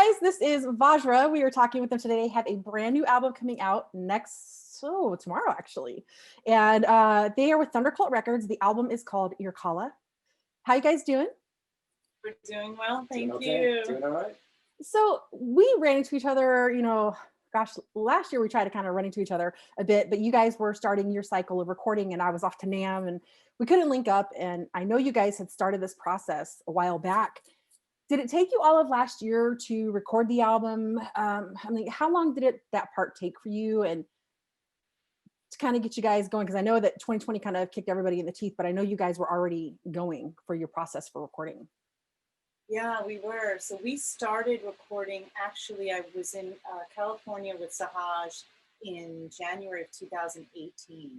guys, this is Vajra. We are talking with them today. They have a brand new album coming out tomorrow actually. And they are with Thundercult Records. The album is called Irkalla. How you guys doing? We're doing well, thank you. Doing all right. So we ran into each other, last year we tried to kind of run into each other a bit, but you guys were starting your cycle of recording and I was off to NAM and we couldn't link up. And I know you guys had started this process a while back. Did it take you all of last year to record the album? How long did that part take for you and to kind of get you guys going? Because I know that 2020 kind of kicked everybody in the teeth, but I know you guys were already going for your process for recording. Yeah, we were. So we started recording, actually, I was in California with Sahaj in January of 2018.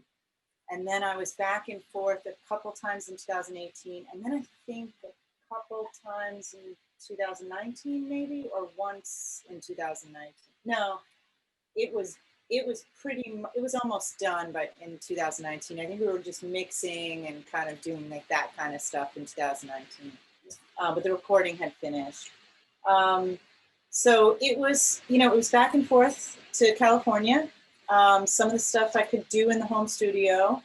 And then I was back and forth a couple times in 2018. And then I think a couple times in 2019 maybe, or once in 2019. No, it was almost done, but in 2019. I think we were just mixing and kind of doing like that kind of stuff in 2019. But the recording had finished. So it was back and forth to California. Some of the stuff I could do in the home studio.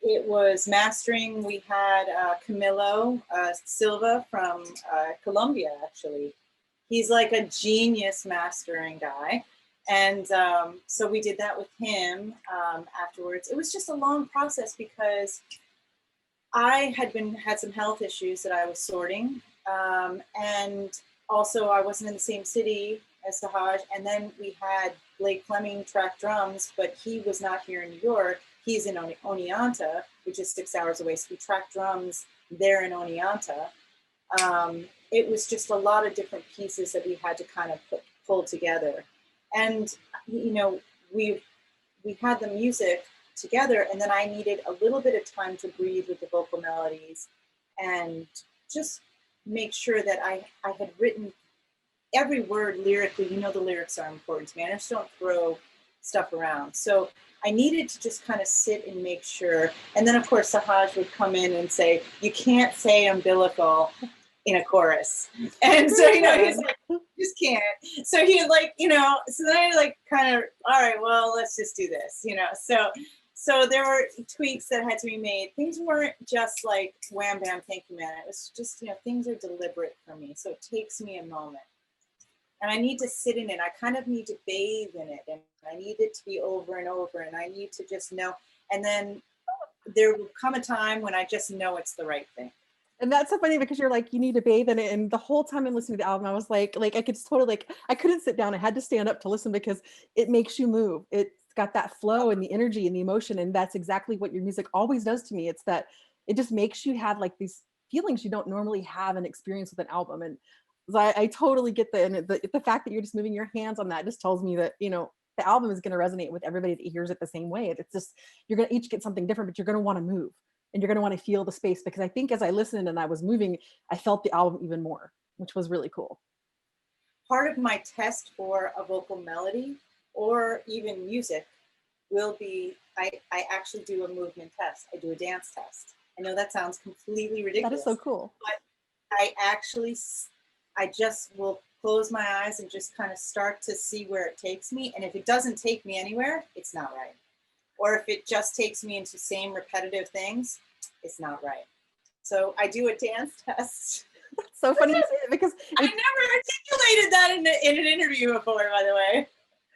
It was mastering. We had Camilo Silva from Colombia, actually. He's like a genius mastering guy. And so we did that with him afterwards. It was just a long process because I had some health issues that I was sorting. And also I wasn't in the same city as Sahaj. And then we had Blake Fleming track drums, but he was not here in New York. He's in Oneonta, which is 6 hours away. So we tracked drums there in Oneonta. It was just a lot of different pieces that we had to kind of pull together. And, we had the music together, and then I needed a little bit of time to breathe with the vocal melodies and just make sure that I had written every word lyrically. The lyrics are important to me. I just don't throw stuff around. So I needed to just kind of sit and make sure. And then of course Sahaj would come in and say, you can't say umbilical in a chorus. And so, he's like, just can't. So he like, so then I like kind of, all right, well, let's just do this, So there were tweaks that had to be made. Things weren't just like wham, bam, thank you, man. It was just, things are deliberate for me. So it takes me a moment. And I need to sit in it. I kind of need to bathe in it. And I need it to be over and over. And I need to just know. And then there will come a time when I just know it's the right thing. And that's so funny because you're like, you need to bathe in it. And the whole time I'm listening to the album, I was like I could totally I couldn't sit down. I had to stand up to listen because it makes you move. It's got that flow and the energy and the emotion. And that's exactly what your music always does to me. It's that it just makes you have like these feelings you don't normally have and experience with an album. And I totally get the fact that you're just moving your hands on that just tells me that, the album is going to resonate with everybody that hears it the same way. It's just, you're going to each get something different, but you're going to want to move. And you're going to want to feel the space, because I think as I listened and I was moving, I felt the album even more, which was really cool. Part of my test for a vocal melody or even music will be, I actually do a movement test. I do a dance test. I know that sounds completely ridiculous. That is so cool. But I just will close my eyes and just kind of start to see where it takes me. And if it doesn't take me anywhere, it's not right. Or if it just takes me into same repetitive things, it's not right. So I do a dance test. So funny you say it, because I never articulated that in an interview before, by the way.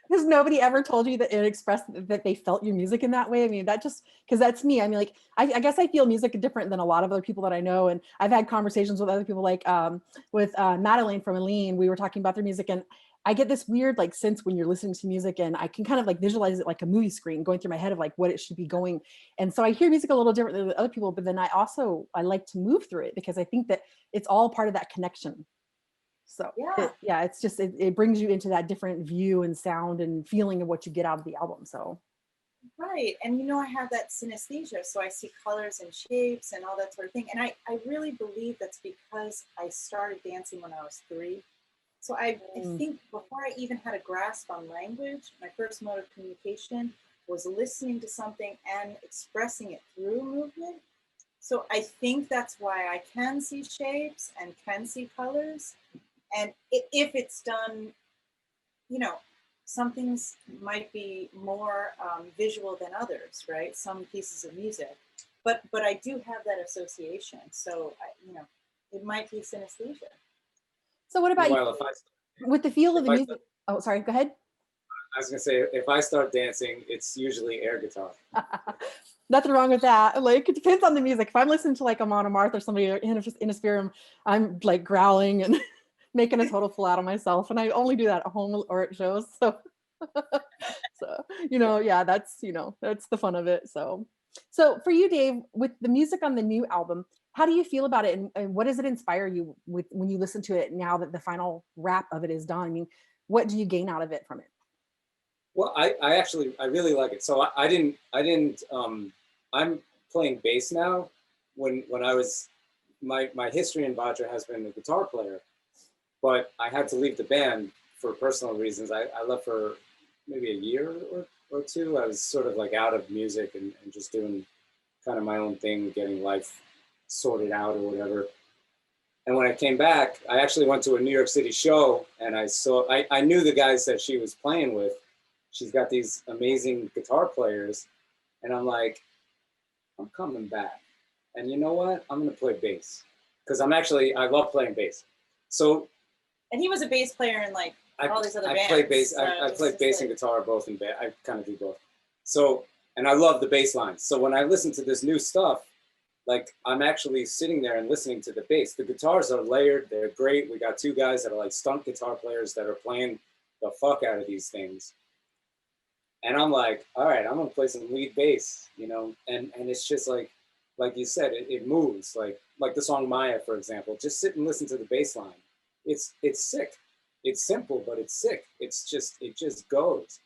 Because nobody ever told you that it expressed that they felt your music in that way. I mean, that just, because that's me. I mean, I guess I feel music different than a lot of other people that I know. And I've had conversations with other people, like with Madeline from Aline. We were talking about their music, and I get this weird sense when you're listening to music, and I can kind of visualize it like a movie screen going through my head of what it should be going. And so I hear music a little different than other people, but then I like to move through it because I think that it's all part of that connection. So it brings you into that different view and sound and feeling of what you get out of the album. So right. And I have that synesthesia, so I see colors and shapes and all that sort of thing. And I really believe that's because I started dancing when I was 3. So I think before I even had a grasp on language, my first mode of communication was listening to something and expressing it through movement. So I think that's why I can see shapes and can see colors. And if it's done, you know, some things might be more visual than others, right? Some pieces of music, but I do have that association. So it might be synesthesia. So what about Meanwhile, you with the feel of if the I music? Oh, sorry, go ahead. I was gonna say, if I start dancing, it's usually air guitar. Nothing wrong with that. Like, it depends on the music. If I'm listening to like a Monomarth or somebody in a Spirit, I'm like growling and making a total fool out of myself. And I only do that at home or at shows. So, so, yeah, that's the fun of it. So for you, Dave, with the music on the new album, how do you feel about it? And what does it inspire you with when you listen to it now that the final wrap of it is done? I mean, what do you gain out of it from it? Well, I actually really like it. So I didn't I'm playing bass now. When I was my history in Vajra has been a guitar player, but I had to leave the band for personal reasons. I left for maybe a year or two. I was sort of like out of music and just doing kind of my own thing, getting life sorted out or whatever. And when I came back, I actually went to a New York City show and I knew the guys that she was playing with. She's got these amazing guitar players. And I'm like, I'm coming back. And you know what? I'm going to play bass. Because I love playing bass. So. And he was a bass player in like all these other bands. I play bass. So I play bass and guitar both in band. I kind of do both. So, and I love the bass lines. So when I listen to this new stuff, like I'm actually sitting there and listening to the bass. The guitars are layered. They're great. We got two guys that are like stunt guitar players that are playing the fuck out of these things. And I'm like, all right, I'm gonna play some lead bass, and it's just like you said, it moves like the song Maya, for example. Just sit and listen to the bass line. It's sick. It's simple, but it's sick. It just goes,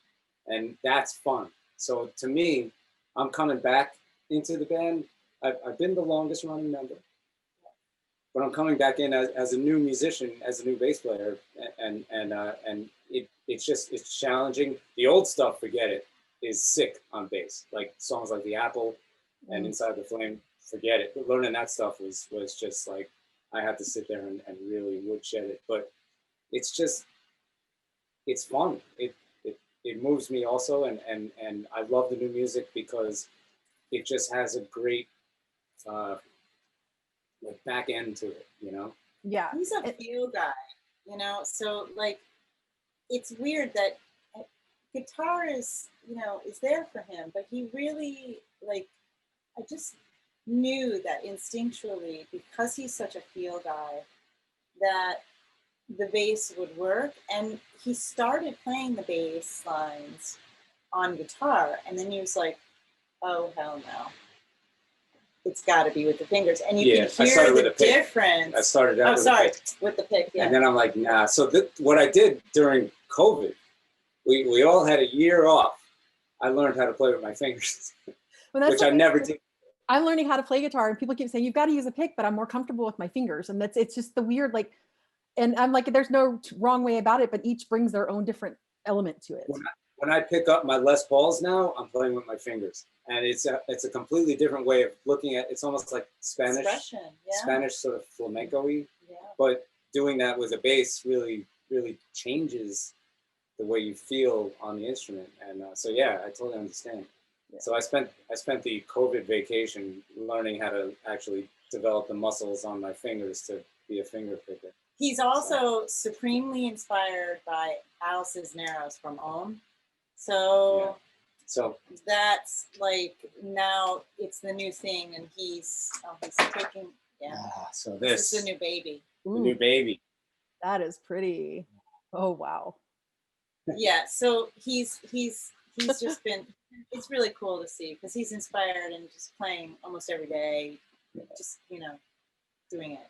and that's fun. So to me, I'm coming back into the band. I've been the longest running member, but I'm coming back in as a new musician, as a new bass player, and it's challenging. The old stuff, forget it, is sick on bass. Like songs like The Apple and Inside the Flame, forget it. But learning that stuff was just like, I had to sit there and really woodshed it. But it's fun. It moves me also, and I love the new music because it just has a great like back end to it, Yeah. He's a feel guy, so like it's weird that guitar is there for him, but he really like, I just knew that instinctually, because he's such a feel guy, that the bass would work. And he started playing the bass lines on guitar, and then he was like, oh hell no, it's got to be with the fingers, and you can hear the difference. I started out with the pick, yeah. And then I'm like, nah. So what I did during COVID, we all had a year off. I learned how to play with my fingers, which I never did. I'm learning how to play guitar, and people keep saying, you've got to use a pick, but I'm more comfortable with my fingers. And it's just the weird, like, and I'm like, there's no wrong way about it, but each brings their own different element to it. When I pick up my Les Pauls now, I'm playing with my fingers. And it's a completely different way of looking at. It's almost like Spanish, Spanish sort of flamenco-y. Yeah. But doing that with a bass really, really changes the way you feel on the instrument. And so yeah, I totally understand. Yeah. So I spent the COVID vacation learning how to actually develop the muscles on my fingers to be a finger picker. He's also supremely inspired by Al Cisneros from Om. So. Yeah. So that's like, now it's the new thing, and he's taking, so this is the new baby. The new baby. That is pretty. Oh wow. Yeah. So he's just been. It's really cool to see, because he's inspired and just playing almost every day, just doing it.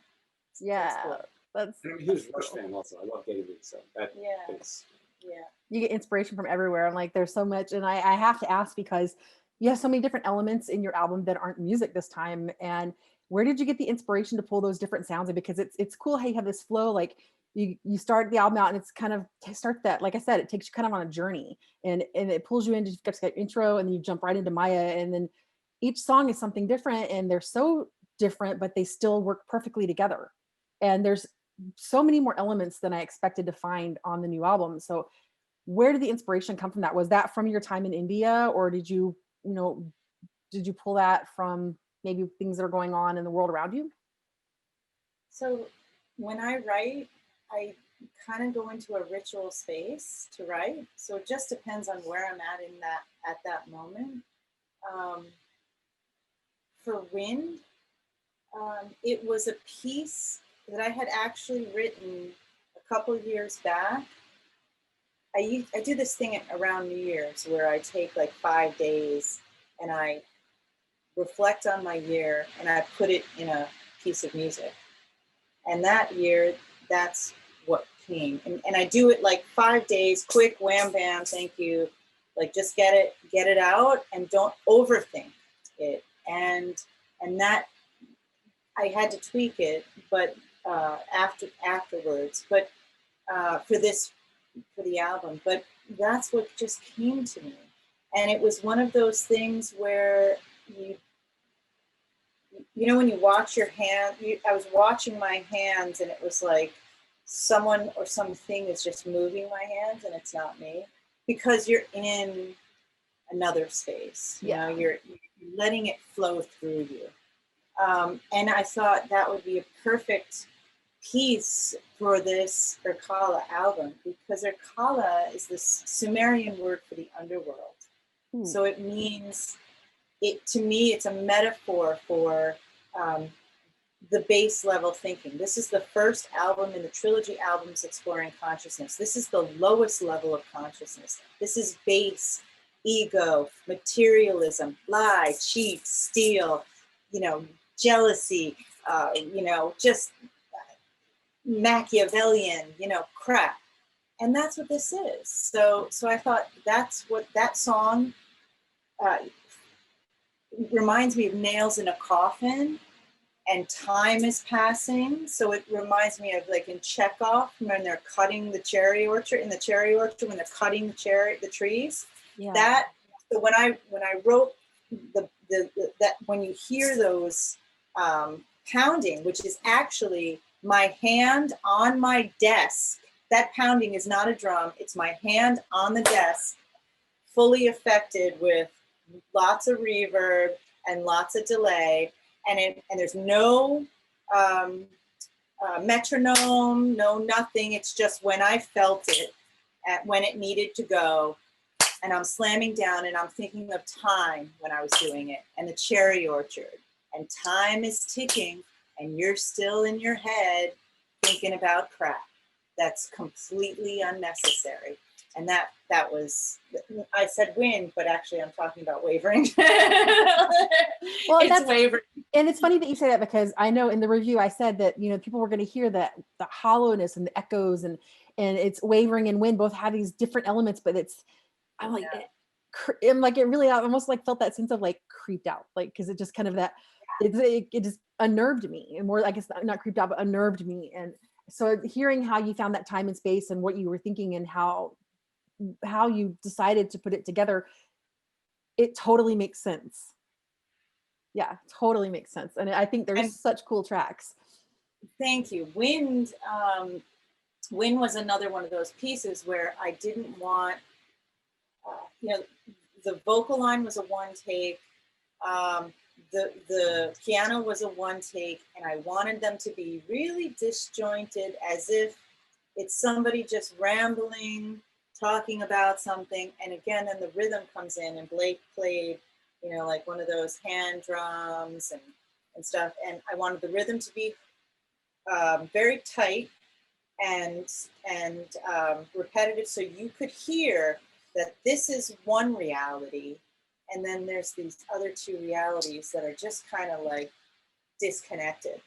Yeah. That's I'm a huge Rush fan also. I love Getty Lee, so that is. Yeah. You get inspiration from everywhere. I'm like, there's so much. And I have to ask, because you have so many different elements in your album that aren't music this time. And where did you get the inspiration to pull those different sounds in? Because it's cool how you have this flow, like you start the album out and it's kind of start that, like I said, it takes you kind of on a journey, and it pulls you into that intro, and then you jump right into Maya. And then each song is something different, and they're so different, but they still work perfectly together. And there's so many more elements than I expected to find on the new album. So where did the inspiration come from that? Was that from your time in India, or did you, you know, did you pull that from maybe things that are going on in the world around you? So when I write, I kind of go into a ritual space to write. So it just depends on where I'm at that moment. Um, for Wind, it was a piece that I had actually written a couple of years back. I do this thing around New Year's where I take like 5 days and I reflect on my year and I put it in a piece of music. And that year, that's what came. And I do it like 5 days, quick, wham, bam, thank you. Like just get it out and don't overthink it. And that I had to tweak it, but afterwards, but for the album, but that's what just came to me. And it was one of those things where you know, when you watch your hand, I was watching my hands and it was like someone or something is just moving my hands and it's not me, because you're in another space, you know, you're letting it flow through you. And I thought that would be a perfect piece for this Irkalla album, because Irkalla is this Sumerian word for the underworld. So it means, to me, it's a metaphor for the base level thinking. This is the first album in the trilogy albums exploring consciousness. This is the lowest level of consciousness. This is base, ego, materialism, lie, cheat, steal, you know, jealousy, you know, just Machiavellian, you know, crap. And that's what this is. So I thought that's what that song reminds me of nails in a coffin, and time is passing. So it reminds me of like in Chekhov when they're cutting the cherry orchard, when they're cutting the trees. Yeah. That, so when I wrote that, when you hear those pounding, which is actually my hand on my desk, that pounding is not a drum, it's my hand on the desk, fully affected with lots of reverb and lots of delay, and there's no metronome, no nothing. It's just when I felt it, when it needed to go, and I'm slamming down and I'm thinking of time when I was doing it, and the cherry orchard, and time is ticking, and you're still in your head thinking about crap that's completely unnecessary. And that was, I said wind, but actually I'm talking about wavering. Well, it's wavering. And it's funny that you say that, because I know in the review I said that, you know, people were going to hear that the hollowness and the echoes and it's wavering and wind both have these different elements, but I'm like, it really, I almost like felt that sense of like creeped out, like, because it just kind of that, it just unnerved me, and more, I guess not creeped out, but unnerved me. And so hearing how you found that time and space and what you were thinking and how you decided to put it together, it totally makes sense. Yeah, totally makes sense. And I think there's such cool tracks. Thank you. Wind was another one of those pieces where I didn't want, you know, the vocal line was a one take, the piano was a one take, and I wanted them to be really disjointed, as if it's somebody just rambling, talking about something. And again, then the rhythm comes in, and Blake played, you know, like one of those hand drums and stuff. And I wanted the rhythm to be very tight and repetitive, so you could hear that this is one reality, and then there's these other two realities that are just kind of like disconnected.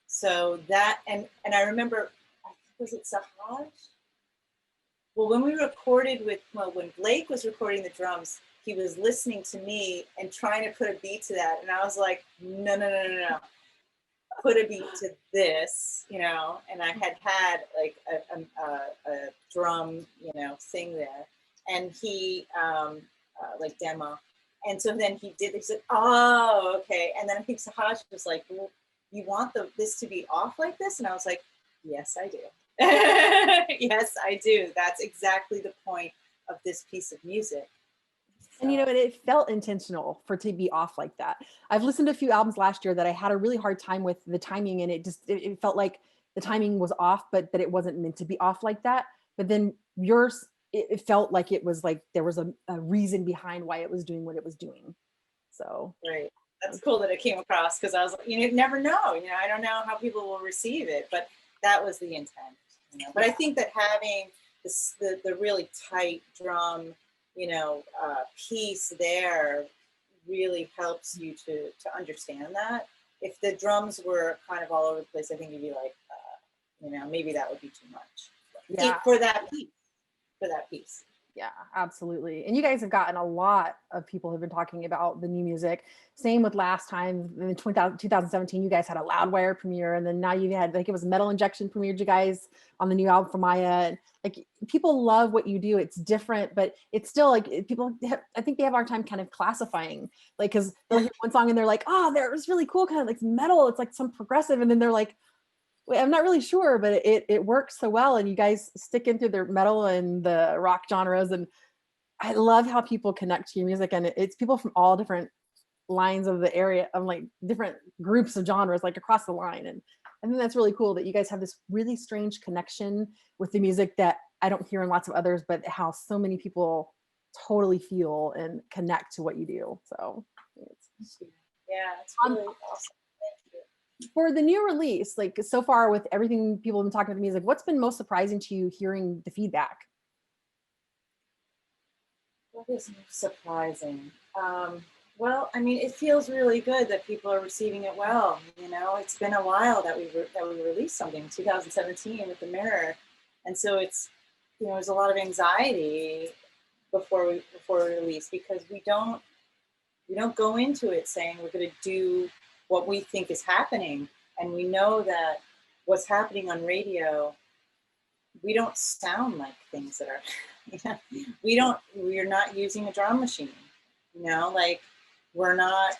So that, and I remember, was it Sahaj? Well, when we recorded when Blake was recording the drums, he was listening to me and trying to put a beat to that. And I was like, no. Put a beat to this, you know, and I had like a drum, you know, thing there. And he, like demo. And so then he said, oh, okay. And then I think Sahaj was like, well, you want this to be off like this? And I was like, Yes, I do. Yes, I do. That's exactly the point of this piece of music. And you know, and it felt intentional for it to be off like that. I've listened to a few albums last year that I had a really hard time with the timing, and it felt like the timing was off, but that it wasn't meant to be off like that. But then yours, it felt like it was like there was a reason behind why it was doing what it was doing. So Right. That's cool that it came across, because I was like, you never know. I don't know how people will receive it, but that was the intent. But I think that having this, the really tight drum, piece there really helps you to understand that. If the drums were kind of all over the place, I think you'd be like, maybe that would be too much. yeah. For that piece. For that piece. Yeah, absolutely. And you guys have gotten a lot of people who've been talking about the new music. Same with last time in 2017, you guys had a Loudwire premiere, and then now you had, like, it was Metal Injection premiered you guys on the new album from Maya. And like, people love what you do. It's different, but it's still like I think they have our time kind of classifying, like, because they'll hear one song and they're like, oh, that was really cool, kind of like metal. It's like some progressive, and then they're like, I'm not really sure, but it works so well, and you guys stick into their metal and the rock genres, and I love how people connect to your music, and it's people from all different lines of the area, of like different groups of genres, like across the line. And I think that's really cool that you guys have this really strange connection with the music that I don't hear in lots of others, but how so many people totally feel and connect to what you do. So yeah, it's really awesome. For the new release, like so far with everything people have been talking about the music, what's been most surprising to you hearing the feedback? What is surprising? Well, I mean, it feels really good that people are receiving it well. It's been a while that we released something, 2017 with the Mirror, and so it's there's a lot of anxiety before we release, because we don't go into it saying we're going to do what we think is happening, and we know that what's happening on radio, we don't sound like things that are we're not using a drum machine, like we're not,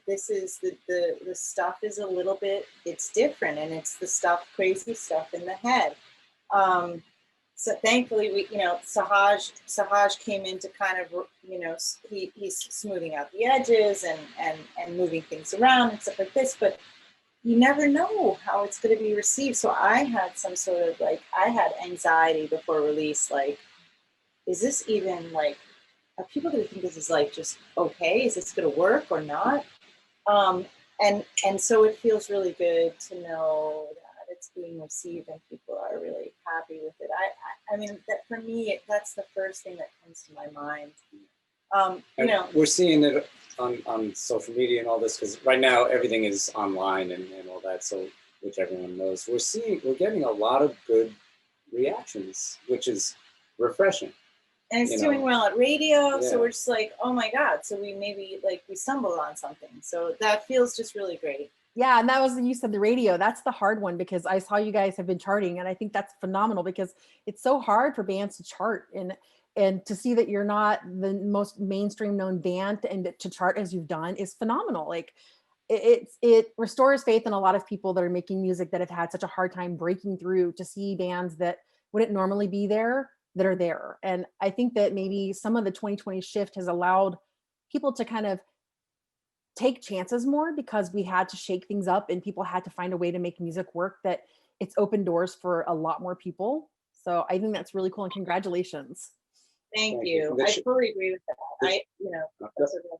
this is the stuff is a little bit, it's different, and it's the crazy stuff in the head. So thankfully Sahaj came in to kind of, he's smoothing out the edges and moving things around and stuff like this, but you never know how it's going to be received. So I had some sort of I had anxiety before release, like, is this even are people going to think this is just okay? Is this going to work or not? And so it feels really good to know that it's being received and people are really happy with it. I mean, that for me, that's the first thing that comes to my mind. We're seeing it on social media and all this, because right now everything is online and all that, so which everyone knows. We're getting a lot of good reactions, which is refreshing. And it's doing well at radio, Yeah. So we're just like, oh my God. So we maybe we stumbled on something. So that feels just really great. Yeah, and that was the use of the radio. That's the hard one, because I saw you guys have been charting, and I think that's phenomenal, because it's so hard for bands to chart, and to see that you're not the most mainstream known band and to chart as you've done is phenomenal. Like it restores faith in a lot of people that are making music that have had such a hard time breaking through, to see bands that wouldn't normally be there that are there. And I think that maybe some of the 2020 shift has allowed people to kind of take chances more, because we had to shake things up and people had to find a way to make music work, that it's opened doors for a lot more people. So I think that's really cool, and congratulations. Thank you. I fully agree with that. I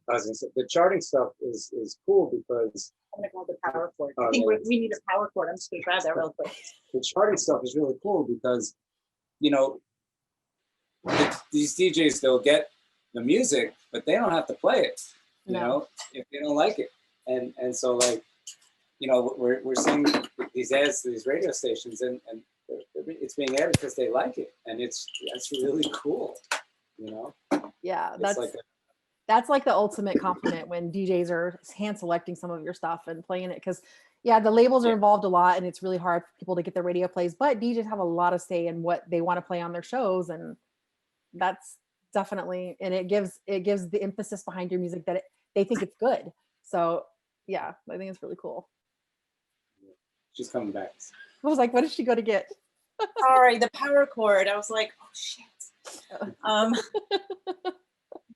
was gonna say, the charting stuff is cool, because I'm gonna grab the power cord. I think we need a power cord. I'm just gonna grab that real quick. The charting stuff is really cool, because these DJs, they'll get the music, but they don't have to play it, if they don't like it. And so we're seeing these ads to these radio stations, and it's being added because they like it, and that's really cool. Yeah, it's that's like the ultimate compliment when DJs are hand selecting some of your stuff and playing it, because the labels are involved a lot, and it's really hard for people to get their radio plays, but DJs have a lot of say in what they want to play on their shows, and that's definitely, and it gives the emphasis behind your music that they think it's good. So yeah, I think it's really cool. She's coming back. I was like, what is she going to get? Sorry, the power cord. I was like, oh shit.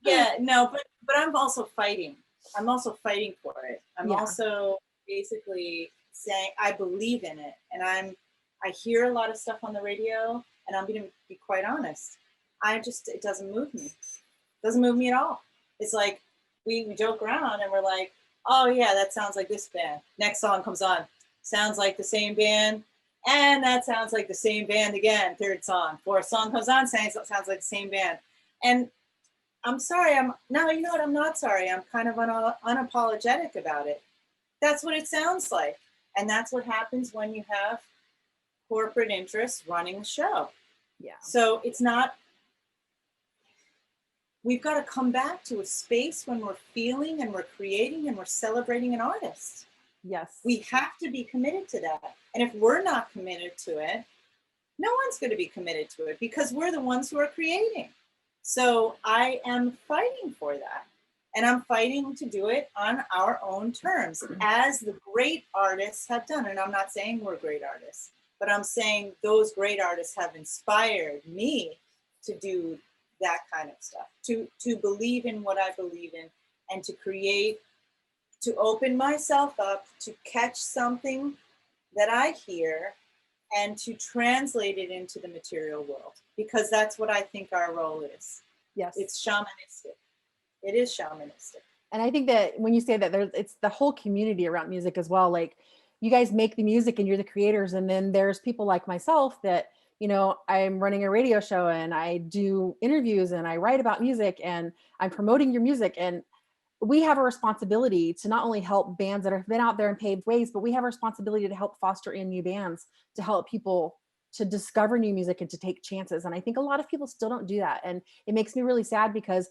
Yeah, no, but I'm also fighting. I'm also fighting for it. I'm Yeah. also basically saying I believe in it, and I hear a lot of stuff on the radio, and I'm going to be quite honest. It doesn't move me. It doesn't move me at all. It's like we joke around and we're like, oh yeah, that sounds like this band. Next song comes on, sounds like the same band, and that sounds like the same band again. Third song, fourth song comes on, sounds like the same band. And I'm sorry, you know what, I'm not sorry. I'm kind of unapologetic about it. That's what it sounds like. And that's what happens when you have corporate interests running the show. Yeah. So it's not, we've got to come back to a space when we're feeling and we're creating and we're celebrating an artist. Yes. We have to be committed to that. And if we're not committed to it, no one's going to be committed to it because we're the ones who are creating. So I am fighting for that. And I'm fighting to do it on our own terms, as the great artists have done. And I'm not saying we're great artists, but I'm saying those great artists have inspired me to do that kind of stuff, to believe in what I believe in, and to create, to open myself up, to catch something that I hear and to translate it into the material world, because that's what I think our role is. Yes. It's shamanistic. It is shamanistic. And I think that when you say that, it's the whole community around music as well. Like, you guys make the music and you're the creators. And then there's people like myself that, you know, I'm running a radio show and I do interviews and I write about music and I'm promoting your music. And we have a responsibility to not only help bands that have been out there and paved ways, but we have a responsibility to help foster in new bands, to help people to discover new music and to take chances. And I think a lot of people still don't do that. And it makes me really sad because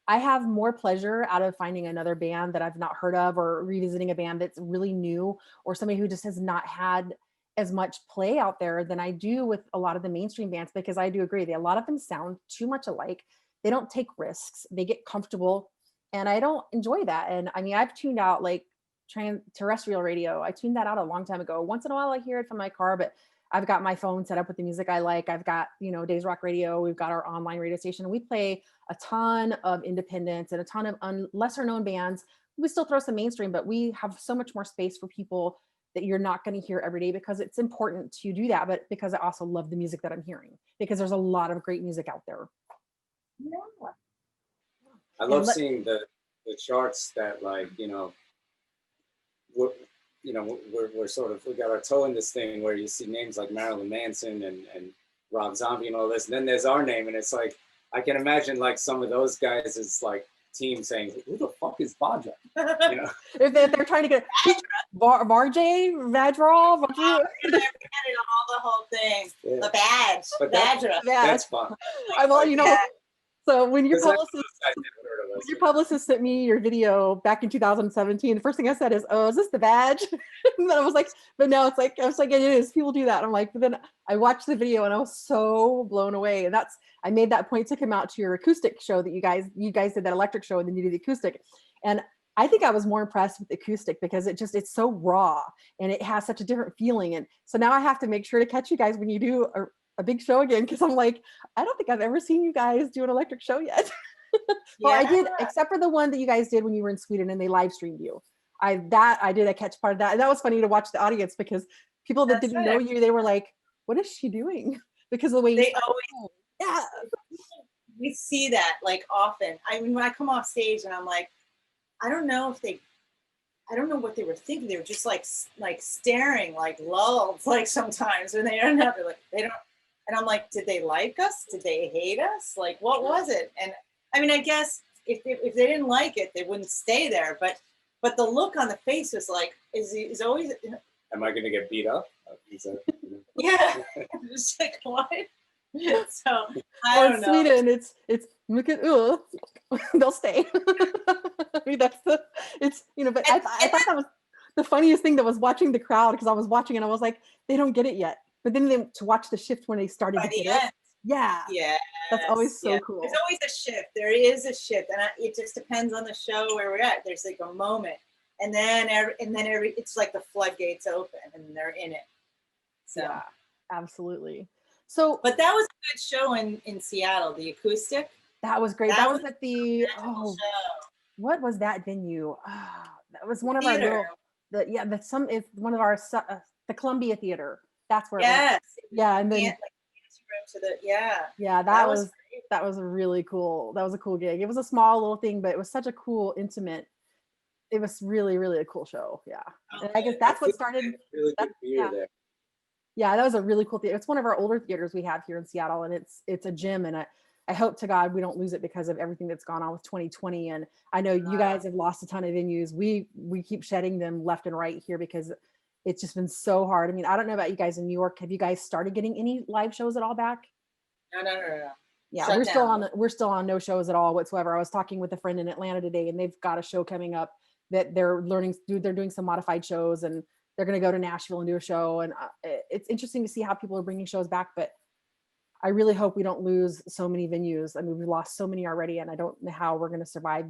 I have more pleasure out of finding another band that I've not heard of, or revisiting a band that's really new, or somebody who just has not had as much play out there than I do with a lot of the mainstream bands, because I do agree that a lot of them sound too much alike. They don't take risks. They get comfortable. And I don't enjoy that. And I mean, I've tuned out like terrestrial radio. I tuned that out a long time ago. Once in a while I hear it from my car, but I've got my phone set up with the music I like. I've got, you know, Days Rock Radio. We've got our online radio station. We play a ton of independents and a ton of lesser known bands. We still throw some mainstream, but we have so much more space for people that you're not going to hear every day, because it's important to do that. But because I also love the music that I'm hearing, because there's a lot of great music out there. Yeah. I love seeing the charts that, like, we're sort of, we got our toe in this thing where you see names like Marilyn Manson and Rob Zombie and all this, and then there's our name, and it's like, I can imagine like some of those guys is like team saying, who the fuck is Vajra? You know, if they're trying to get Vajra, all the whole thing, yeah. The badge, but Vajra. That's fun. I well, you know. Yeah. So when your publicist sent me your video back in 2017, the first thing I said is, "Oh, is this the badge?" And then I was like, "But no, it's like," I was like, "It is. People do that." I'm like, but then I watched the video and I was so blown away. And I made that point to come out to your acoustic show that you guys did that electric show and then you did the acoustic. And I think I was more impressed with the acoustic because it's so raw and it has such a different feeling. And so now I have to make sure to catch you guys when you do a big show again, because I'm like, I don't think I've ever seen you guys do an electric show yet. Well, yeah. I did, except for the one that you guys did when you were in Sweden and they live streamed you. I did catch part of that. And that was funny to watch the audience, because people that didn't know you, they were like, what is she doing? Because of the way they always, yeah. We see that like often. I mean, when I come off stage and I'm like, I don't know what they were thinking. They were just like staring, like lulled, like sometimes when they don't have to, like, they don't. And I'm like, did they like us? Did they hate us? Like, what was it? And I mean, I guess if they didn't like it, they wouldn't stay there. But the look on the face was like, is always. Am I going to get beat up? Yeah. Just like, what? So I don't know. Sweden, it's look at they'll stay. I mean, but I thought that was the funniest thing, that was watching the crowd, because I was watching and I was like, they don't get it yet. But then to watch the shift when they started to get it. Yeah. Yeah. That's always so cool. There's always a shift. There is a shift. And it just depends on the show where we're at. There's like a moment. And then it's like the floodgates open and they're in it. So, Yeah, absolutely. So, but that was a good show in Seattle, the acoustic. that was great. That That was was at the, a magical oh, show. what was that venue? Ah, that was The one of our theater. little, it's one of our, the Columbia Theater. That's where it was. Yes. It was Yeah. And then, like fancy room to the, yeah. yeah, That was great. that was a really cool, that was a cool gig. It was a small little thing, but it was such a cool, intimate, it was really, really a cool show. Yeah. Oh, And I guess good. that's I what feel like started, they have really that, good beer yeah. there. Yeah, that was a really cool theater. It's one of our older theaters we have here in Seattle, and it's a gym. And I hope to God we don't lose it because of everything that's gone on with 2020. And I know you guys have lost a ton of venues. We keep shedding them left and right here because it's just been so hard. I mean, I don't know about you guys in New York. Have you guys started getting any live shows at all back? No. Yeah, Shut down. we're still on no shows at all whatsoever. I was talking with a friend in Atlanta today, and they've got a show coming up that they're doing some modified shows, and they're going to go to Nashville and do a show. And it's interesting to see how people are bringing shows back, but I really hope we don't lose so many venues. I mean, we've lost so many already, and I don't know how we're going to survive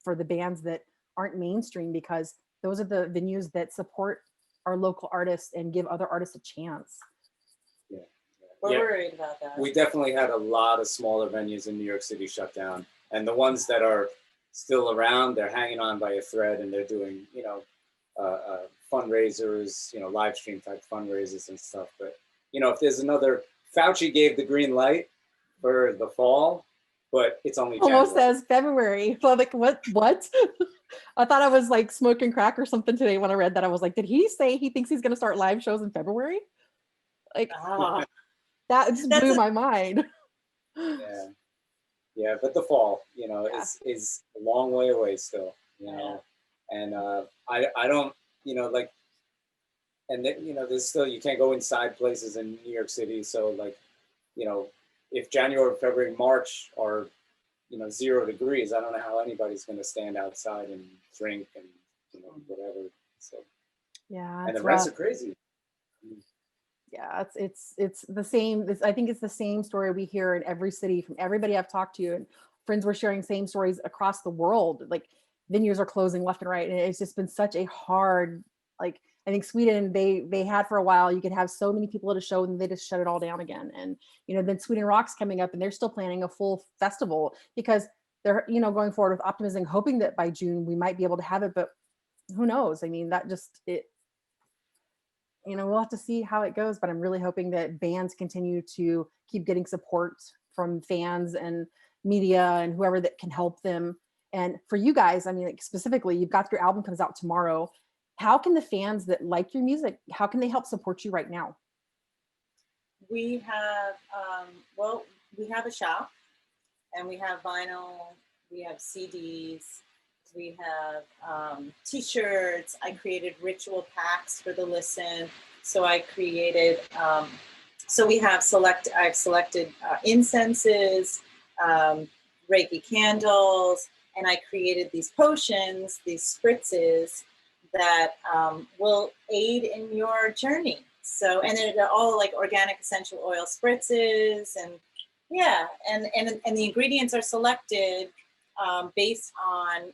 for the bands that aren't mainstream, because those are the venues that support our local artists and give other artists a chance. Yeah. We're worried about that. We definitely had a lot of smaller venues in New York City shut down, and the ones that are still around, they're hanging on by a thread, and they're doing, fundraisers, live stream type fundraisers and stuff. But, if there's another, Fauci gave the green light for the fall, but it's only Almost January. says February. So like, what? I thought I was like smoking crack or something today when I read that. I was like, did he say he thinks he's going to start live shows in February? Like, that just blew my mind. Yeah, but the fall, is a long way away still, and I don't, and then, there's still, you can't go inside places in New York City. So like, if January, February, March are, 0 degrees, I don't know how anybody's going to stand outside and drink and, whatever. So, yeah. And the rents are crazy. Yeah, it's the same. I think it's the same story we hear in every city from everybody I've talked to, and friends were sharing same stories across the world. Like venues are closing left and right, and it's just been such a hard. Like I think Sweden, they had for a while, you could have so many people at a show, and they just shut it all down again. And then Sweden Rock's coming up, and they're still planning a full festival because they're going forward with optimism, hoping that by June we might be able to have it. But who knows? I mean, that just it. We'll have to see how it goes, but I'm really hoping that bands continue to keep getting support from fans and media and whoever that can help them. And for you guys, I mean, like specifically, you've got your album comes out tomorrow. How can the fans that like your music, how can they help support you right now? We have, we have a shop, and we have vinyl, we have CDs, we have t-shirts. I created ritual packs for the listen. So I created, so we have I've selected incenses, Reiki candles, and I created these potions, these spritzes that will aid in your journey. So, and they're all like organic essential oil spritzes, and yeah, and the ingredients are selected based on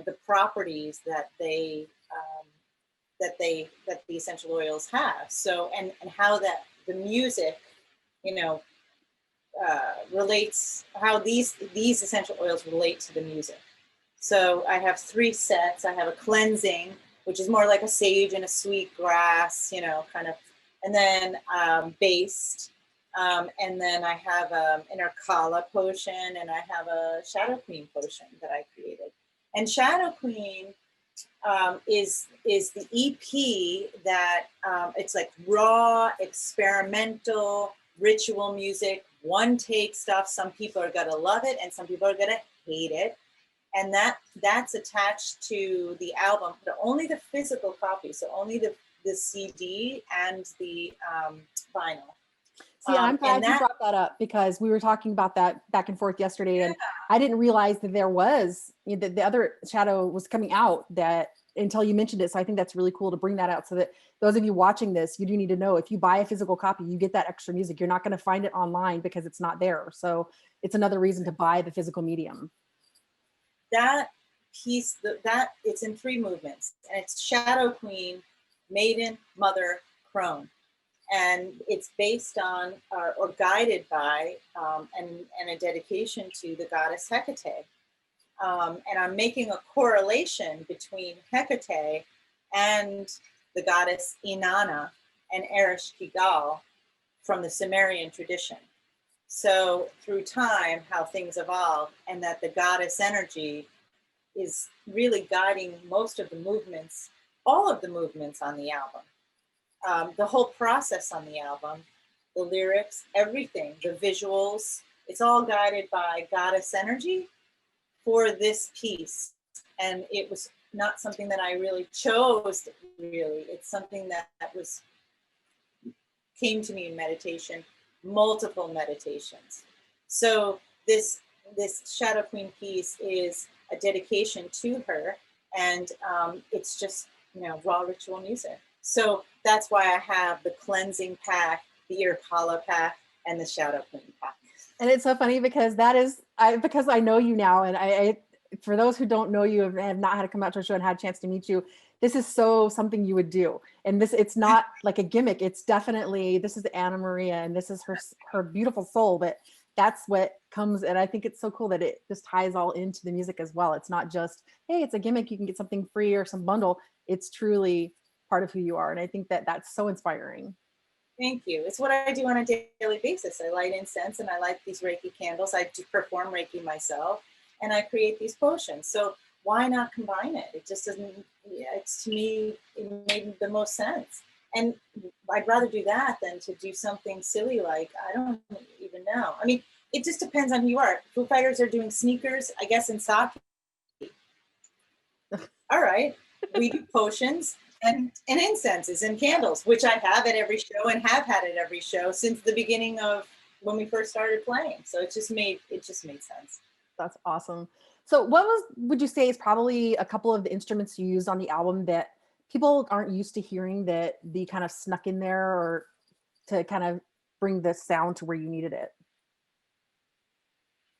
the properties that the essential oils have. So and how that the music relates, how these essential oils relate to the music. So I have 3 sets. I have a cleansing, which is more like a sage and a sweet grass, kind of, and then based. And then I have an Irkalla potion, and I have a Shadow Queen potion that I created. And Shadow Queen is the EP that it's like raw, experimental, ritual music, one take stuff. Some people are gonna love it, and some people are gonna hate it. And that's attached to the album, but only the physical copy. So only the CD and the vinyl. See, I'm glad you brought that up, because we were talking about that back and forth yesterday, and I didn't realize that there was that the other Shadow was coming out that until you mentioned it. So I think that's really cool to bring that out, so that those of you watching this, you do need to know, if you buy a physical copy, you get that extra music. You're not going to find it online because it's not there. So it's another reason to buy the physical medium. That piece, that it's in 3 movements, and it's Shadow Queen, Maiden, Mother, Crone. And it's based on or guided by and a dedication to the goddess Hecate. And I'm making a correlation between Hecate and the goddess Inanna and Eresh Kigal from the Sumerian tradition. So through time, how things evolve, and that the goddess energy is really guiding most of the movements, all of the movements on the album, the whole process on the album, the lyrics, everything, the visuals, it's all guided by goddess energy for this piece. And it was not something that I really chose, really. It's something that came to me in meditation, multiple meditations. So this Shadow Queen piece is a dedication to her, and it's just, you know, raw ritual music. So that's why I have the cleansing pack, the Irkalla pack, and the Shadow Queen pack. And it's so funny because because I know you now, and I for those who don't know you and have not had to come out to a show and had a chance to meet you, this is so something you would do. And it's not like a gimmick. It's definitely, this is Annamaria, and this is her beautiful soul, but that's what comes. And I think it's so cool that it just ties all into the music as well. It's not just, hey, it's a gimmick, you can get something free or some bundle. It's truly part of who you are. And I think that that's so inspiring. Thank you. It's what I do on a daily basis. I light incense and I light these Reiki candles. I do perform Reiki myself, and I create these potions. So why not combine it? It just doesn't, it's, to me, it made the most sense. And I'd rather do that than to do something silly like, I don't even know. I mean, it just depends on who you are. Foo Fighters are doing sneakers, I guess, in sake. All right, we do potions and incenses and candles, which I have at every show and have had at every show since the beginning of when we first started playing. So it just made sense. That's awesome. So would you say is probably a couple of the instruments you used on the album that people aren't used to hearing, that the kind of snuck in there, or to kind of bring the sound to where you needed it?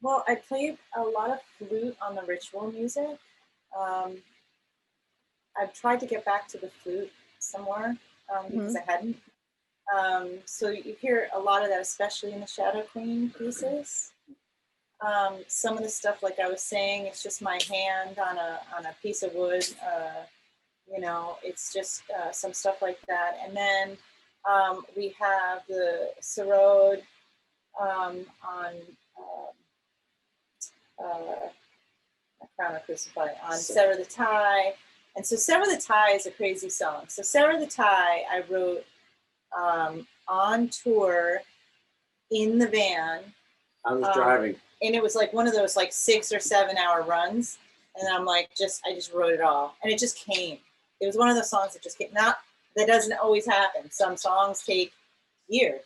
Well, I played a lot of flute on the ritual music. I've tried to get back to the flute somewhere because I hadn't. So you hear a lot of that, especially in the Shadow Queen pieces. Some of the stuff, like I was saying, it's just my hand on a piece of wood. You know, it's just some stuff like that. And then we have the sarod on Crown of Crucify, on Sever the Tie. And so Sever the Tie is a crazy song. So Sever the Tie, I wrote on tour in the van. I was driving. And it was like one of those like 6 or 7 hour runs. And I'm like, I just wrote it all. And it just came. It was one of those songs that just came. That doesn't always happen. Some songs take years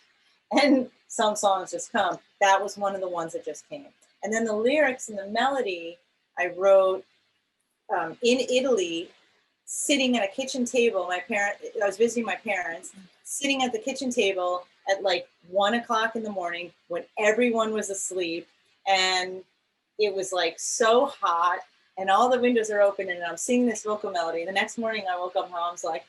and some songs just come. That was one of the ones that just came. And then the lyrics and the melody I wrote in Italy, sitting at a kitchen table. I was visiting my parents, sitting at the kitchen table at like 1 o'clock in the morning when everyone was asleep. And it was like so hot and all the windows are open and I'm singing this vocal melody. The next morning I woke up, Mom's like,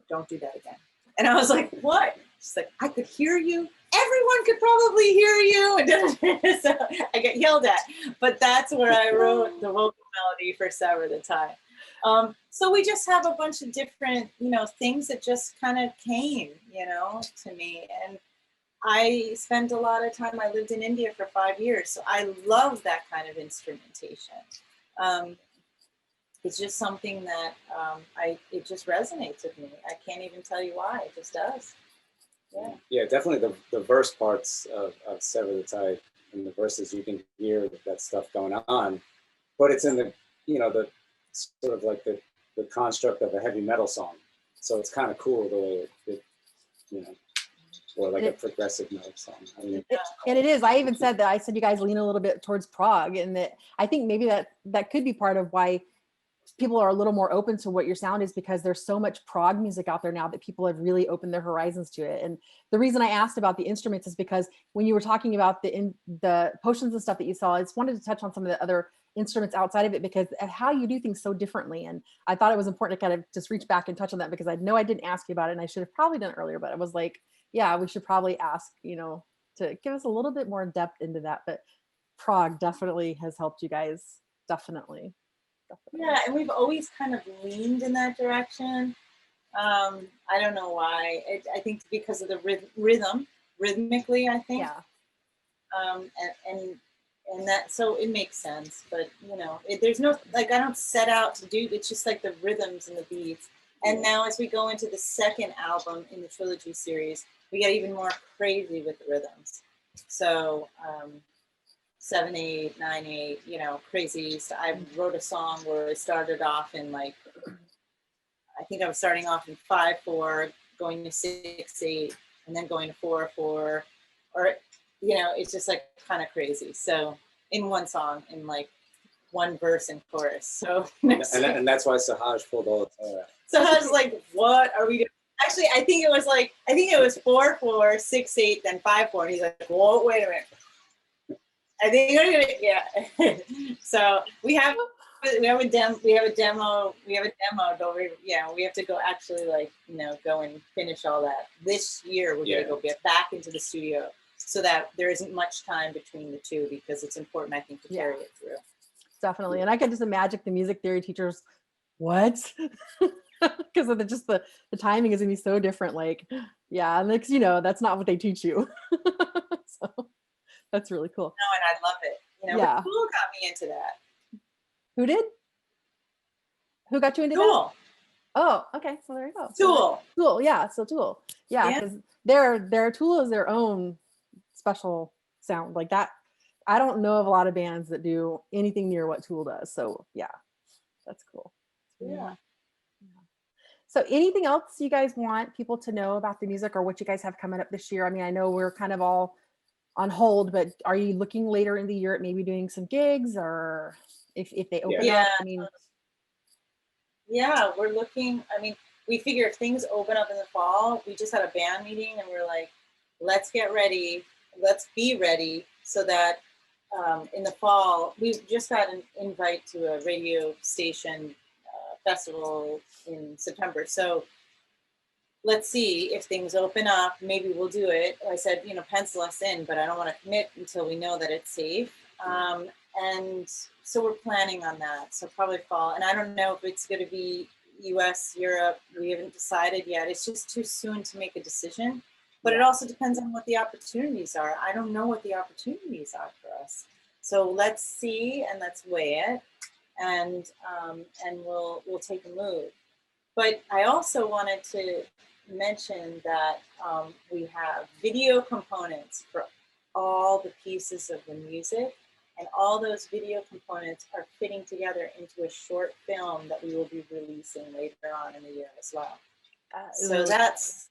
don't do that again. And I was like, what? She's like, I could hear you. Everyone could probably hear you. And so I get yelled at. But that's where I wrote the vocal melody for Sever the Tie. So we just have a bunch of different, things that just kind of came, to me. And I spent a lot of time, I lived in India for 5 years. So I love that kind of instrumentation. It's just something that it just resonates with me. I can't even tell you why, it just does. Yeah, definitely the verse parts of Sever the Tie, in the verses you can hear that stuff going on, but it's in the, the sort of like the construct of a heavy metal song. So it's kind of cool the way it or like a progressive metal song. I mean, and it is. I even said that. I said you guys lean a little bit towards prog, and that I think maybe that could be part of why people are a little more open to what your sound is, because there's so much prog music out there now that people have really opened their horizons to it. And the reason I asked about the instruments is because when you were talking about the potions and stuff that you saw, I just wanted to touch on some of the other instruments outside of it, because of how you do things so differently. And I thought it was important to kind of just reach back and touch on that, because I know I didn't ask you about it and I should have probably done it earlier, but I was like, yeah, we should probably ask, to give us a little bit more depth into that. But prog definitely has helped you guys. Definitely. Yeah, and we've always kind of leaned in that direction. I don't know why. I think because of the rhythmically, I think. Yeah. And that, so it makes sense. But there's no, like, I don't set out to do. It's just like the rhythms and the beats. And now, as we go into the second album in the trilogy series, we get even more crazy with the rhythms. So 7/8, 9/8, crazy. So I wrote a song where it started off in I think I was starting off in 5/4, going to 6/8, and then going to 4/4, or it's just like kind of crazy. So in one song, in one verse and chorus. So and that's why Sahaj pulled all the time. So I was like, what are we doing? Actually, I think it was 4/4, 6/8, then 5/4. And he's like, whoa, wait a minute. I think we're gonna, yeah. So we have a demo. We have a demo. We have to go actually go and finish all that this year. We're gonna go get back into the studio so that there isn't much time between the two, because it's important, I think, to carry it through. Definitely. And I can just imagine the music theory teachers, what? Because of the timing is gonna be so different. And that's not what they teach you. So that's really cool. No, and I love it. But Tool got me into that. Who did? Who got you into Tool. that? Oh, okay. So there you go. Tool. Yeah. So Tool. Yeah, because their Tool is their own special sound like that. I don't know of a lot of bands that do anything near what Tool does. So yeah, that's cool. Yeah. So anything else you guys want people to know about the music, or what you guys have coming up this year? I mean, I know we're kind of all on hold, but are you looking later in the year at maybe doing some gigs, or if they open up? I mean, yeah, we're looking. I mean, we figure if things open up in the fall, we just had a band meeting and we're like, let's get ready, let's be ready, so that in the fall, we just got an invite to a radio station festival in September. So let's see if things open up. Maybe we'll do it. I said, pencil us in, but I don't want to commit until we know that it's safe. And so we're planning on that. So probably fall. And I don't know if it's going to be US, Europe. We haven't decided yet. It's just too soon to make a decision. But it also depends on what the opportunities are. I don't know what the opportunities are for us. So let's see and let's weigh it, and we'll take a move. But I also wanted to mention that we have video components for all the pieces of the music, and all those video components are fitting together into a short film that we will be releasing later on in the year as well. So that's,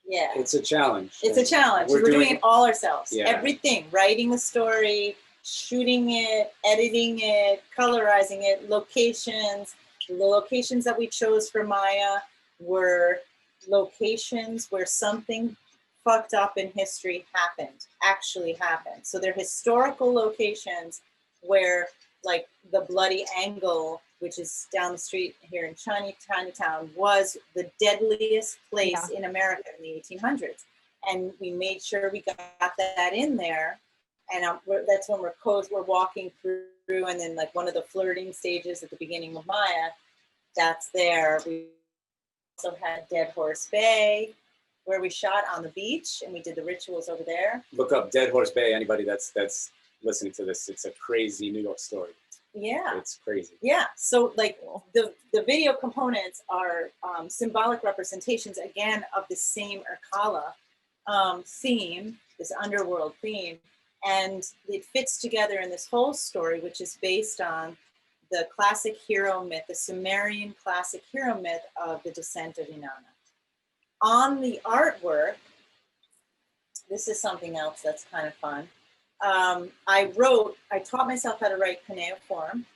it's a challenge. It's a challenge. We're doing it all ourselves. Yeah. Everything, writing the story, shooting it, editing it, colorizing it, locations. The locations that we chose for Maya were locations where something fucked up in history actually happened. So they're historical locations where, like, the Bloody Angle, which is down the street here in Chinatown, was the deadliest place in America in the 1800s. And we made sure we got that in there. And that's when we're walking through, and then one of the flirting stages at the beginning of Maya, that's there. We also had Dead Horse Bay, where we shot on the beach, and we did the rituals over there. Look up Dead Horse Bay, anybody that's listening to this. It's a crazy New York story. Yeah. It's crazy. Yeah. So the video components are symbolic representations, again, of the same Irkalla theme, this underworld theme. And it fits together in this whole story, which is based on the classic hero myth, the Sumerian classic hero myth of the descent of Inanna. On the artwork, this is something else that's kind of fun. I taught myself how to write cuneiform,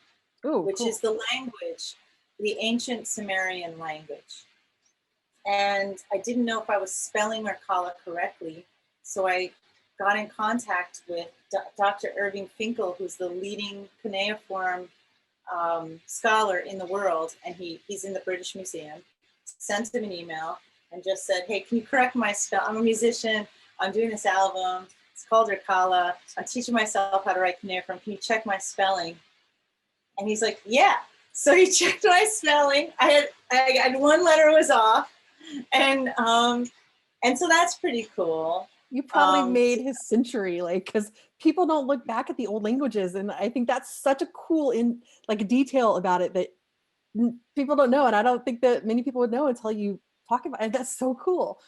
Ooh, which cool. is the language, the ancient Sumerian language. And I didn't know if I was spelling Irkalla correctly. So I got in contact with Dr. Irving Finkel, who's the leading cuneiform scholar in the world. And he's in the British Museum. Sent him an email and just said, hey, can you correct my spell? I'm a musician. I'm doing this album. It's called Irkalla. I'm teaching myself how to write cuneiform. Can you check my spelling? And he's like, yeah. So he checked my spelling. I had one letter was off. And so that's pretty cool. You probably made his century, like, because people don't look back at the old languages, and I think that's such a cool detail about it that people don't know, and I don't think that many people would know until you talk about it. That's so cool.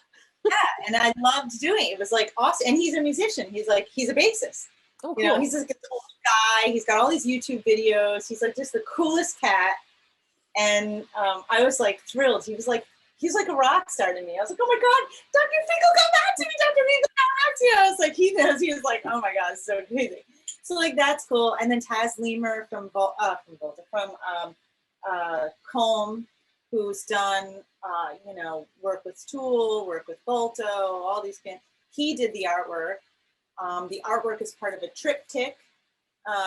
Yeah, and I loved doing it. It was like awesome. And he's a musician. He's a bassist. Oh, cool. You know, he's this old guy. He's got all these YouTube videos. He's like just the coolest cat. And I was like thrilled. He's like a rock star to me. I was like, oh my God, Dr. Finkel, come back to me. Dr. Finkel, come back to me. I was like, he knows. He was like, oh my God, it's so amazing. So like, that's cool. And then Taz Lemur from Comb, who's done, work with Tool, work with Volto, all these bands. He did the artwork. The artwork is part of a triptych.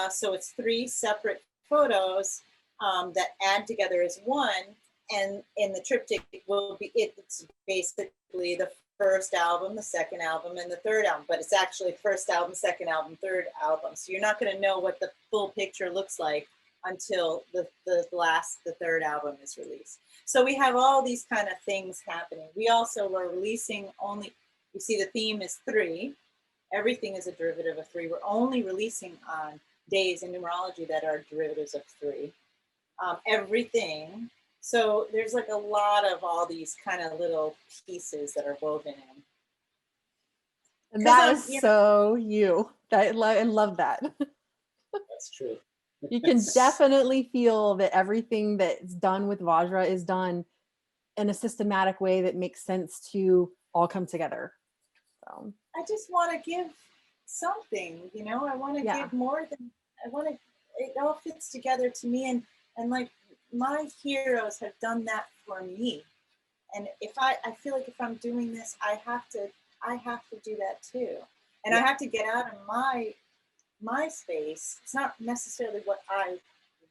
So it's 3 separate photos that add together as one. And in the triptych it's basically the first album, the second album, and the third album. But it's actually first album, second album, third album. So you're not going to know what the full picture looks like until the third album is released. So we have all these kind of things happening. We also were releasing only, you see the theme is 3. Everything is a derivative of 3. We're only releasing on days in numerology that are derivatives of 3. Everything. So there's like a lot of all these kind of little pieces that are woven in. And that is so you. I love that. That's true. You can definitely feel that everything that's done with Vajra is done in a systematic way that makes sense to all come together. So I just want to give something, I want to give more than it all fits together to me. And like my heroes have done that for me. And if I feel like if I'm doing this, I have to do that too. And I have to get out of my space. It's not necessarily what I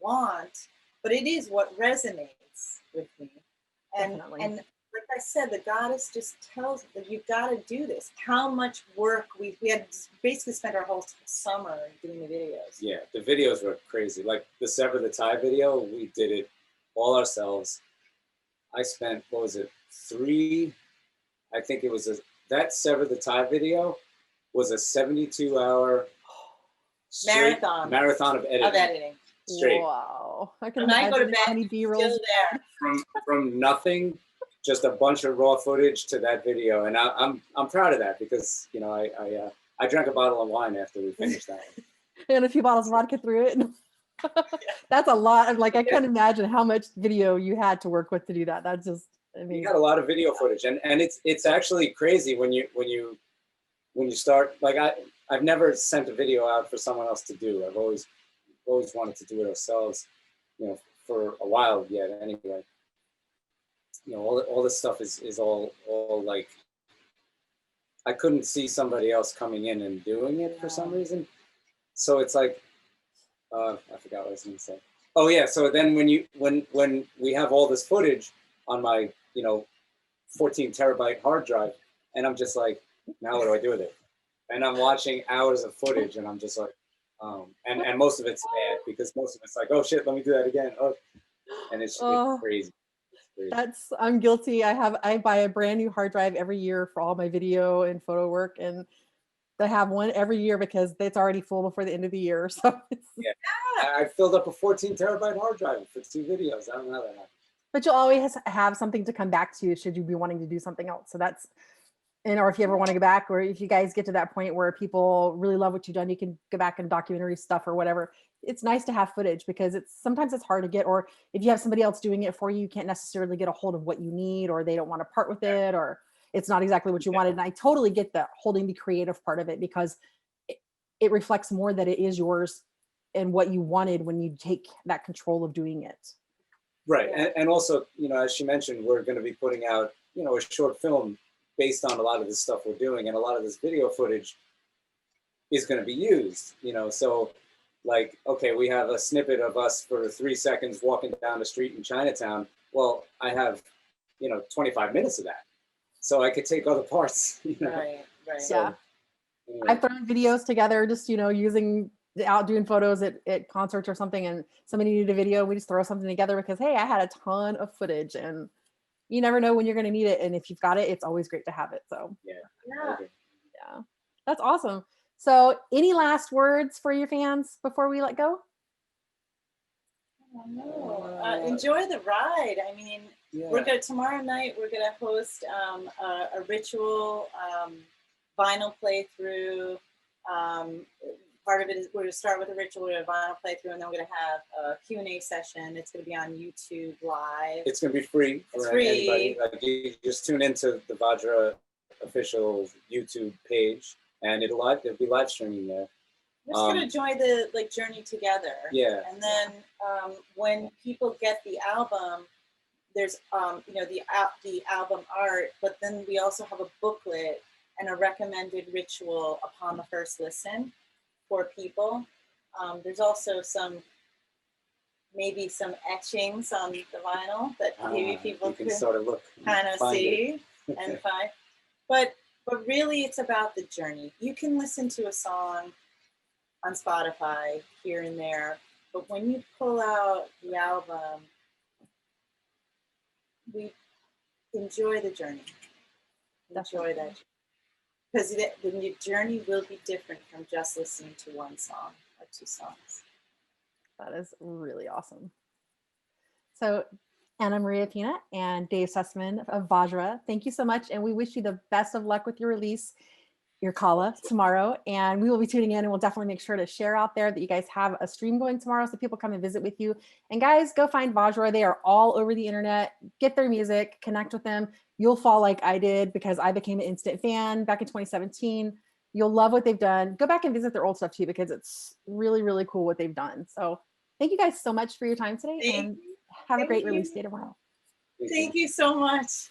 want, but it is what resonates with me. And like I said, the goddess just tells that you've got to do this. How much work we had basically spent our whole summer doing the videos. Yeah, the videos were crazy. Like the Sever the Tie video, we did it all ourselves. I spent, what was it, 3, I think it was that Sever the Tie video was a 72-hour marathon of editing. Straight. Wow. I can imagine go to bed, how many B-rolls there. From nothing, just a bunch of raw footage to that video. And I'm proud of that because, I drank a bottle of wine after we finished that one. And a few bottles of vodka through it. That's a lot. I can't imagine how much video you had to work with to do that. That's just amazing. You got a lot of video footage, and it's actually crazy when you start. Like I've never sent a video out for someone else to do. I've always wanted to do it ourselves, for a while yet. Anyway, all this stuff is all like I couldn't see somebody else coming in and doing it for some reason. So it's like. I forgot what I was going to say. Oh yeah, so then when we have all this footage on my 14 terabyte hard drive, and I'm just like, now what do I do with it? And I'm watching hours of footage, and I'm just like, and most of it's bad because most of it's like, oh shit, let me do that again. Oh, and it's crazy. I'm guilty. I buy a brand new hard drive every year for all my video and photo work, and I have one every year because it's already full before the end of the year. So I filled up a 14 terabyte hard drive for 2 videos. I don't know how that happened. But you'll always have something to come back to should you be wanting to do something else. So that's, or if you ever want to go back, or if you guys get to that point where people really love what you've done, you can go back and documentary stuff or whatever. It's nice to have footage because sometimes it's hard to get, or if you have somebody else doing it for you, you can't necessarily get a hold of what you need, or they don't want to part with it, or it's not exactly what you wanted. And I totally get the holding the creative part of it because it reflects more that it is yours and what you wanted when you take that control of doing it. Right. Yeah. And also, as she mentioned, we're going to be putting out, a short film based on a lot of the stuff we're doing, and a lot of this video footage is going to be used, so like, okay, we have a snippet of us for 3 seconds walking down the street in Chinatown. Well, I have, 25 minutes of that. So I could take other parts, Right. So, Yeah. anyway. I've thrown videos together, just, using out doing photos at concerts or something, and somebody needed a video. We just throw something together because, hey, I had a ton of footage, and you never know when you're going to need it. And if you've got it, it's always great to have it. So Yeah. yeah, that's awesome. So any last words for your fans before we let go? Oh, no. Enjoy the ride. I mean, Yeah. tomorrow night, we're going to host a ritual vinyl playthrough. Part of it is we're going to start with a ritual, a vinyl playthrough, and then we're going to have a Q&A session. It's going to be on YouTube Live. It's going to be free for anybody. Like, you just tune into the Vajra official YouTube page, and it'll be live streaming there. We're just going to enjoy the journey together. Yeah. And then when people get the album, there's the album art, but then we also have a booklet and a recommended ritual upon the first listen for people. There's also maybe some etchings on the vinyl that maybe people can sort of look, kind of see and find. But really, it's about the journey. You can listen to a song on Spotify here and there, but when you pull out the album, we enjoy the journey. Enjoy that, because the journey will be different from just listening to one song or two songs. That is really awesome. So Annamaria Pinna and Dave Sussman of Vajra, thank you so much, and we wish you the best of luck with your release, Irkalla, tomorrow. And we will be tuning in, and we'll definitely make sure to share out there that you guys have a stream going tomorrow so people come and visit with you. And guys, go find Vajra. They are all over the internet. Get their music, connect with them. You'll fall like I did, because I became an instant fan back in 2017. You'll love what they've done. Go back and visit their old stuff too, because it's really, really cool what they've done. So thank you guys so much for your time today, and have a great release day tomorrow. Thank you so much.